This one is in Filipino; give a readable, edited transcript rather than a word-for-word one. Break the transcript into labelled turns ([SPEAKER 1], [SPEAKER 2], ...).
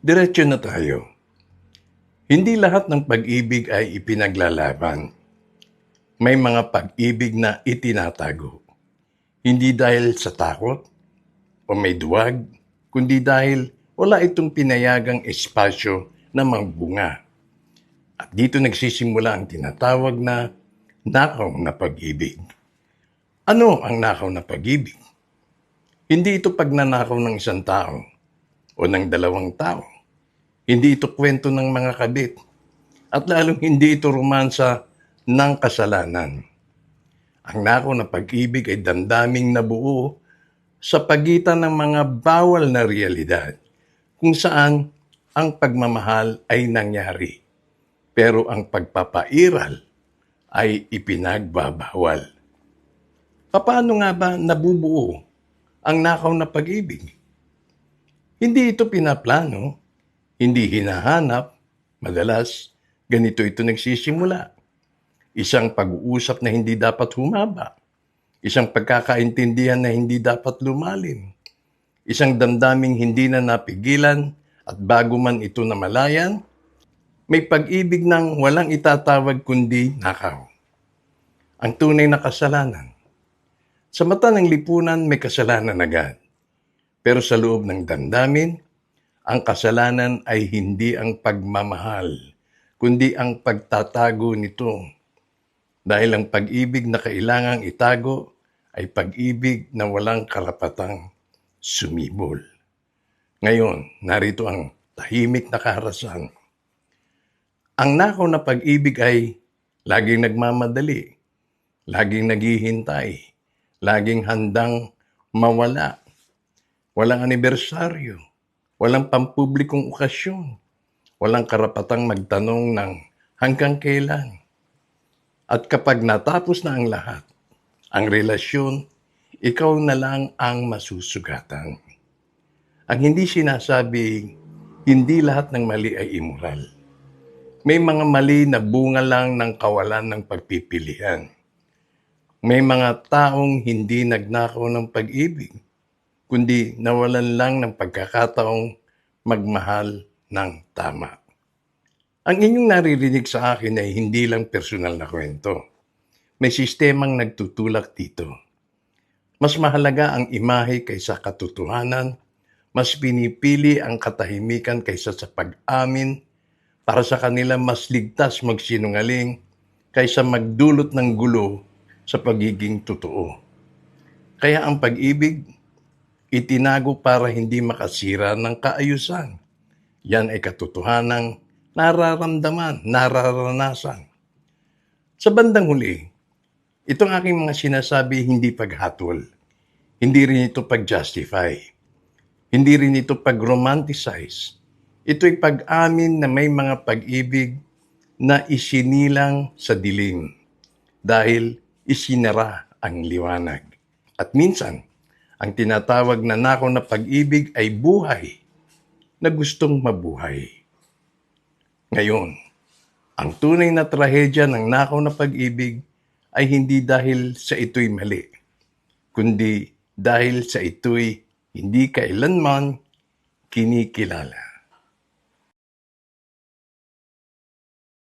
[SPEAKER 1] Diretso na tayo. Hindi lahat ng pag-ibig ay ipinaglalaban. May mga pag-ibig na itinatago. Hindi dahil sa takot o may duwag, kundi dahil wala itong pinayagang espasyo na magbunga. At dito nagsisimula ang tinatawag na nakaw na pag-ibig. Ano ang nakaw na pag-ibig? Hindi ito pagnanakaw ng isang tao o ng dalawang tao. Hindi ito kwento ng mga kabit. At lalong hindi ito romansa ng kasalanan. Ang nakaw na pag-ibig ay damdaming nabuo sa pagitan ng mga bawal na realidad kung saan ang pagmamahal ay nangyari. Pero ang pagpapairal ay ipinagbabawal. Paano nga ba nabubuo ang nakaw na pag-ibig? Hindi ito pinaplano, hindi hinahanap, madalas ganito ito nagsisimula. Isang pag-uusap na hindi dapat humaba, isang pagkakaintindihan na hindi dapat lumalim, isang damdaming hindi na napigilan at bago man ito namalayan, may pag-ibig ng walang itatawag kundi nakaw. Ang tunay na kasalanan. Sa mata ng lipunan may kasalanan agad. Pero sa loob ng damdamin, ang kasalanan ay hindi ang pagmamahal, kundi ang pagtatago nito. Dahil ang pag-ibig na kailangang itago ay pag-ibig na walang karapatang sumibol. Ngayon, narito ang tahimik na kaharasan. Ang nakaw na pag-ibig ay laging nagmamadali, laging naghihintay, laging handang mawala. Walang anibersaryo, walang pampublikong okasyon, walang karapatang magtanong ng hanggang kailan. At kapag natapos na ang lahat, ang relasyon, ikaw na lang ang masusugatan. Ang hindi sinasabing, hindi lahat ng mali ay immoral. May mga mali na bunga lang ng kawalan ng pagpipilian. May mga taong hindi nagnakaw ng pag-ibig, kundi nawalan lang ng pagkakataong magmahal ng tama. Ang inyong naririnig sa akin ay hindi lang personal na kwento. May sistemang nagtutulak dito. Mas mahalaga ang imahe kaysa katotohanan, mas pinipili ang katahimikan kaysa sa pag-amin, para sa kanila mas ligtas magsinungaling kaysa magdulot ng gulo sa pagiging totoo. Kaya ang pag-ibig, itinago para hindi makasira ng kaayusan. Yan ay katotohanang nararamdaman, nararanasan. Sa bandang huli, itong aking mga sinasabi hindi paghatol. Hindi rin ito pag-justify. Hindi rin ito pag-romanticize. Ito'y pag-amin na may mga pag-ibig na isinilang sa dilim dahil isinara ang liwanag. At minsan, ang tinatawag na nakaw na pag-ibig ay buhay na gustong mabuhay. Ngayon, ang tunay na trahedya ng nakaw na pag-ibig ay hindi dahil sa ito'y mali, kundi dahil sa ito'y hindi kailanman kinikilala.